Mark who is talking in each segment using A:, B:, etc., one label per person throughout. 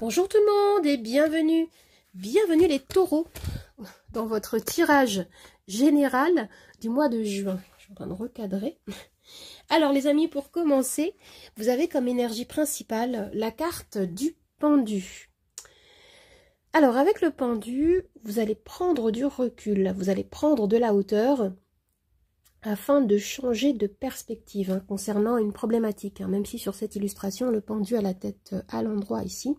A: Bonjour tout le monde et bienvenue, bienvenue les taureaux dans votre tirage général du mois de juin. Je suis en train de recadrer. Alors les amis, pour commencer, vous avez comme énergie principale la carte du pendu. Alors avec le pendu, vous allez prendre du recul, vous allez prendre de la hauteur afin de changer de perspective concernant une problématique. Même si sur cette illustration, le pendu a la tête à l'endroit ici.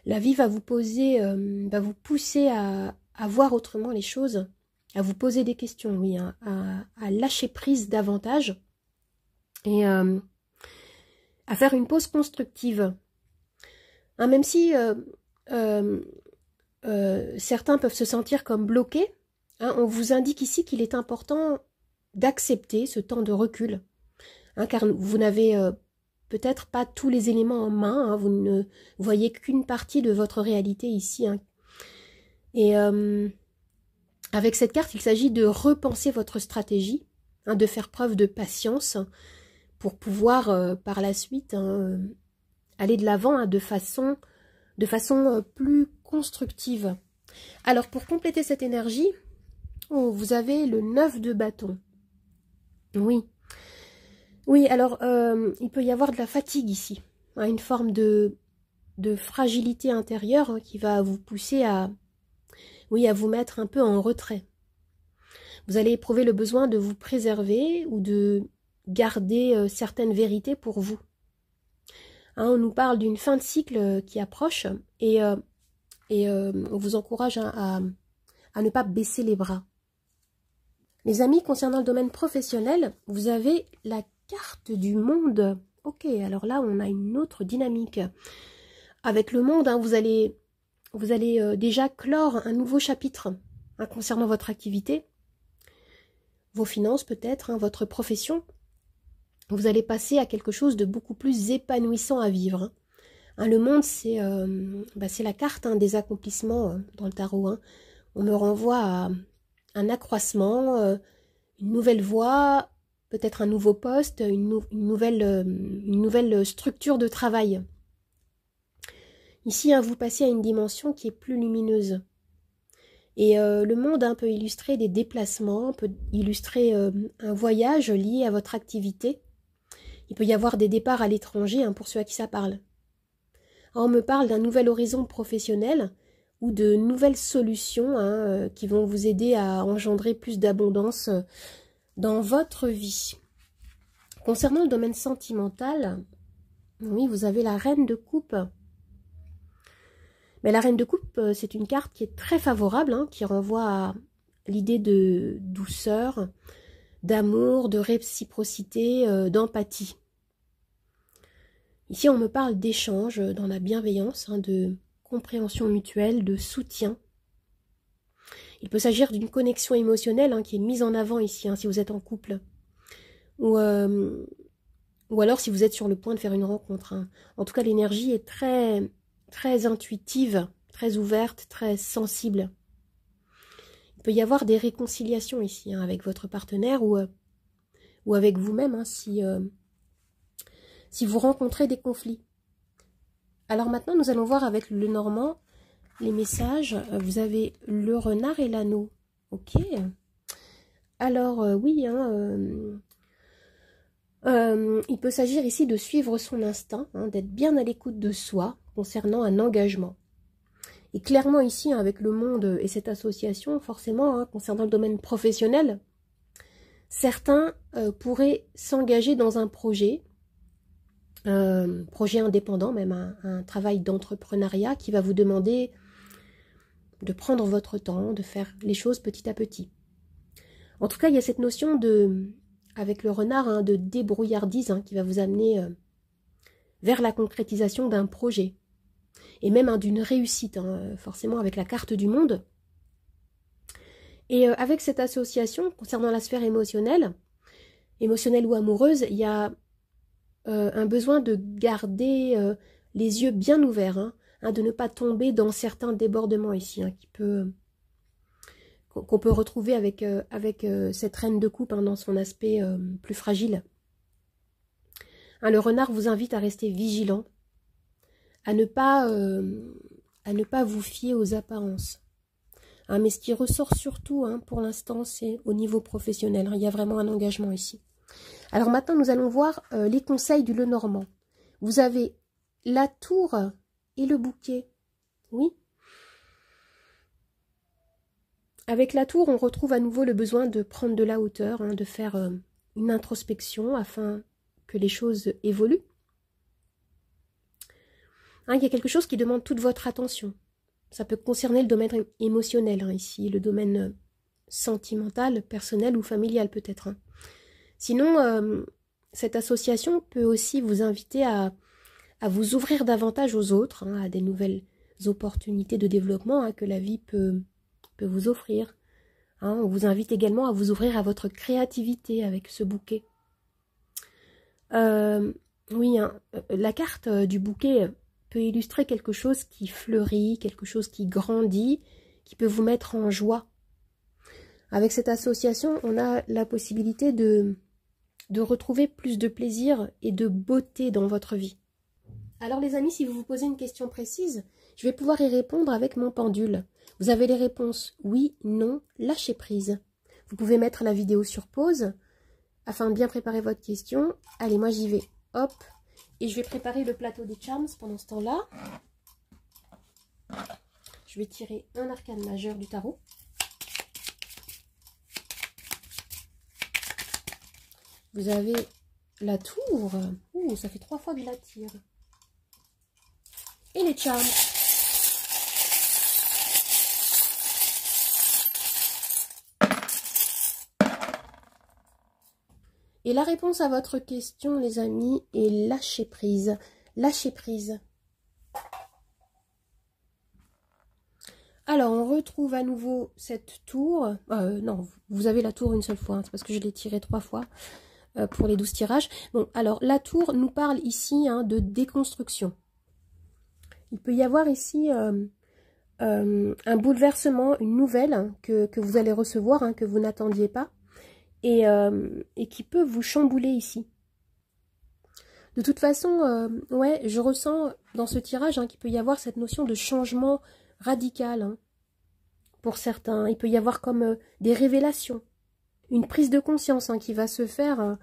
A: La vie va vous poser, va vous pousser à voir autrement les choses, à vous poser des questions, oui, à lâcher prise davantage et à faire une pause constructive. Même si certains peuvent se sentir comme bloqués, on vous indique ici qu'il est important d'accepter ce temps de recul, car vous n'avez peut-être pas tous les éléments en main, vous ne voyez qu'une partie de votre réalité ici. Et avec cette carte, il s'agit de repenser votre stratégie, de faire preuve de patience pour pouvoir par la suite aller de l'avant de façon plus constructive. Alors pour compléter cette énergie, vous avez le 9 de bâton. Oui. Oui, alors il peut y avoir de la fatigue ici, une forme de fragilité intérieure qui va vous pousser à vous mettre un peu en retrait. Vous allez éprouver le besoin de vous préserver ou de garder certaines vérités pour vous. On nous parle d'une fin de cycle qui approche et on vous encourage à ne pas baisser les bras. Les amis, concernant le domaine professionnel, vous avez la carte du monde. Ok, alors là, on a une autre dynamique. Avec le monde, vous allez déjà clore un nouveau chapitre concernant votre activité, vos finances peut-être, votre profession. Vous allez passer à quelque chose de beaucoup plus épanouissant à vivre. Le monde, c'est la carte des accomplissements dans le tarot. On me renvoie à un accroissement, une nouvelle voie, peut-être un nouveau poste, une nouvelle structure de travail. Ici, vous passez à une dimension qui est plus lumineuse. Et le monde peut illustrer des déplacements, peut illustrer un voyage lié à votre activité. Il peut y avoir des départs à l'étranger pour ceux à qui ça parle. On me parle d'un nouvel horizon professionnel ou de nouvelles solutions qui vont vous aider à engendrer plus d'abondance dans votre vie. Concernant le domaine sentimental, oui, vous avez la reine de coupe. Mais la reine de coupe, c'est une carte qui est très favorable, qui renvoie à l'idée de douceur, d'amour, de réciprocité, d'empathie. Ici, on me parle d'échange, dans la bienveillance, de compréhension mutuelle, de soutien. Il peut s'agir d'une connexion émotionnelle qui est mise en avant ici, si vous êtes en couple. Ou alors si vous êtes sur le point de faire une rencontre. En tout cas, l'énergie est très, très intuitive, très ouverte, très sensible. Il peut y avoir des réconciliations ici, avec votre partenaire ou avec vous-même, si vous rencontrez des conflits. Alors maintenant, nous allons voir avec le Normand les messages. Vous avez le renard et l'anneau. Ok. Alors, oui, il peut s'agir ici de suivre son instinct, d'être bien à l'écoute de soi concernant un engagement. Et clairement ici, avec le monde et cette association, forcément, concernant le domaine professionnel, certains pourraient s'engager dans un projet indépendant, même un travail d'entrepreneuriat qui va vous demander de prendre votre temps, de faire les choses petit à petit. En tout cas, il y a cette notion avec le renard, de débrouillardise qui va vous amener vers la concrétisation d'un projet. Et même d'une réussite, forcément avec la carte du monde. Et avec cette association, concernant la sphère émotionnelle ou amoureuse, il y a un besoin de garder les yeux bien ouverts, de ne pas tomber dans certains débordements ici, qu'on peut retrouver avec cette reine de coupe dans son aspect plus fragile. Le renard vous invite à rester vigilant, à ne pas vous fier aux apparences. Hein, mais ce qui ressort surtout, hein, pour l'instant, c'est au niveau professionnel. Hein, il y a vraiment un engagement ici. Alors maintenant, nous allons voir les conseils du Lenormand. Vous avez la tour et le bouquet. Oui. Avec la tour, on retrouve à nouveau le besoin de prendre de la hauteur, hein, de faire une introspection afin que les choses évoluent. Hein, il y a quelque chose qui demande toute votre attention. Ça peut concerner le domaine émotionnel, hein, ici, le domaine sentimental, personnel ou familial peut-être. Hein. Sinon, cette association peut aussi vous inviter à vous ouvrir davantage aux autres, hein, à des nouvelles opportunités de développement, hein, que la vie peut vous offrir. Hein. On vous invite également à vous ouvrir à votre créativité avec ce bouquet. Oui, hein, la carte du bouquet peut illustrer quelque chose qui fleurit, quelque chose qui grandit, qui peut vous mettre en joie. Avec cette association, on a la possibilité de retrouver plus de plaisir et de beauté dans votre vie. Alors les amis, si vous vous posez une question précise, je vais pouvoir y répondre avec mon pendule. Vous avez les réponses oui, non, lâchez prise. Vous pouvez mettre la vidéo sur pause afin de bien préparer votre question. Allez, moi j'y vais. Hop. Et je vais préparer le plateau des charms pendant ce temps-là. Je vais tirer un arcane majeur du tarot. Vous avez la tour. Ouh, ça fait 3 fois que je la tire. Et les charms. Et la réponse à votre question, les amis, est lâcher prise. Lâcher prise. Alors, on retrouve à nouveau cette tour. Non, vous avez la tour une seule fois. Hein, c'est parce que je l'ai tirée 3 fois pour les 12 tirages. Bon, alors, la tour nous parle ici, hein, de déconstruction. Il peut y avoir ici un bouleversement, une nouvelle, hein, que vous allez recevoir, hein, que vous n'attendiez pas. Et qui peut vous chambouler ici. De toute façon, ouais, je ressens dans ce tirage, hein, qu'il peut y avoir cette notion de changement radical, hein, pour certains. Il peut y avoir comme des révélations, une prise de conscience, hein, qui va se faire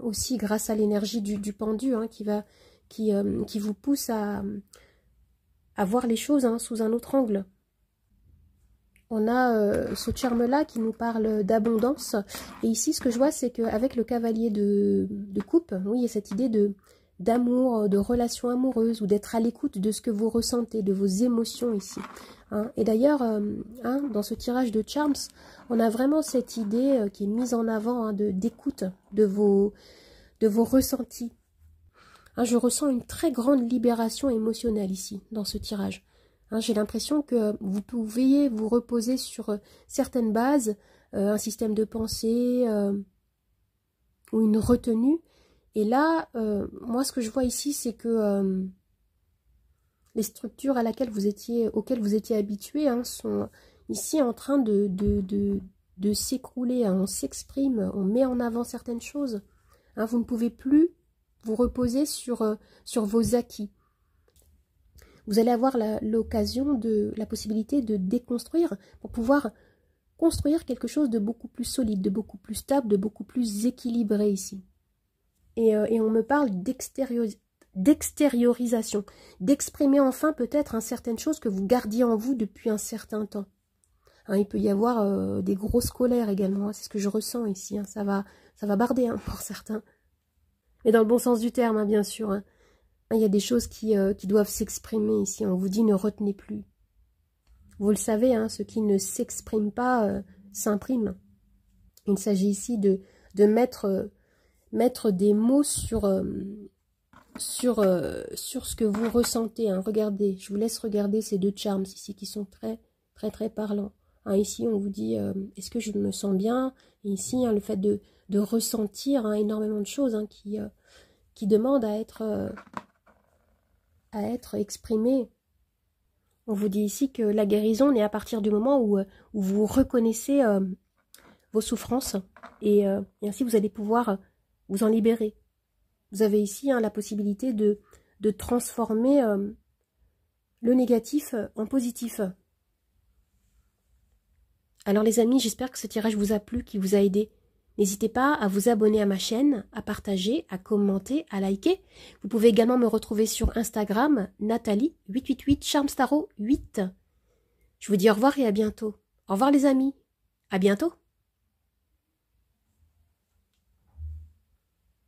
A: aussi grâce à l'énergie du pendu, hein, qui vous pousse à voir les choses, hein, sous un autre angle. On a ce charme-là qui nous parle d'abondance. Et ici, ce que je vois, c'est qu'avec le cavalier de coupe, oui, il y a cette idée d'amour, de relation amoureuse, ou d'être à l'écoute de ce que vous ressentez, de vos émotions ici. Hein. Et d'ailleurs, hein, dans ce tirage de charms, on a vraiment cette idée qui est mise en avant, hein, d'écoute de vos ressentis. Hein, je ressens une très grande libération émotionnelle ici, dans ce tirage. Hein, j'ai l'impression que vous pouviez vous reposer sur certaines bases, un système de pensée ou une retenue. Et là, moi, ce que je vois ici, c'est que les structures auxquelles vous étiez habitués, hein, sont ici en train de s'écrouler. Hein. On s'exprime, on met en avant certaines choses. Hein, vous ne pouvez plus vous reposer sur vos acquis. Vous allez avoir l'occasion, la possibilité de déconstruire pour pouvoir construire quelque chose de beaucoup plus solide, de beaucoup plus stable, de beaucoup plus équilibré ici. Et on me parle d'extériorisation, d'exprimer enfin peut-être certaines choses que vous gardiez en vous depuis un certain temps. Hein, il peut y avoir des grosses colères également, c'est ce que je ressens ici, hein, ça va barder, hein, pour certains. Mais dans le bon sens du terme, hein, bien sûr. Hein. Il y a des choses qui doivent s'exprimer ici. On vous dit ne retenez plus. Vous le savez, hein, ce qui ne s'exprime pas s'imprime. Il s'agit ici de mettre des mots sur ce que vous ressentez. Hein. Regardez, je vous laisse regarder ces 2 charms ici qui sont très, très, très parlants. Hein, ici, on vous dit est-ce que je me sens bien? Et ici, hein, le fait de ressentir, hein, énormément de choses, hein, qui demandent à être exprimé. On vous dit ici que la guérison naît à partir du moment où vous reconnaissez vos souffrances et ainsi vous allez pouvoir vous en libérer. Vous avez ici, hein, la possibilité de de transformer le négatif en positif. Alors les amis, j'espère que ce tirage vous a plu, qu'il vous a aidé. N'hésitez pas à vous abonner à ma chaîne, à partager, à commenter, à liker. Vous pouvez également me retrouver sur Instagram, Nathalie888, Charmstaro8. Je vous dis au revoir et à bientôt. Au revoir les amis, à bientôt.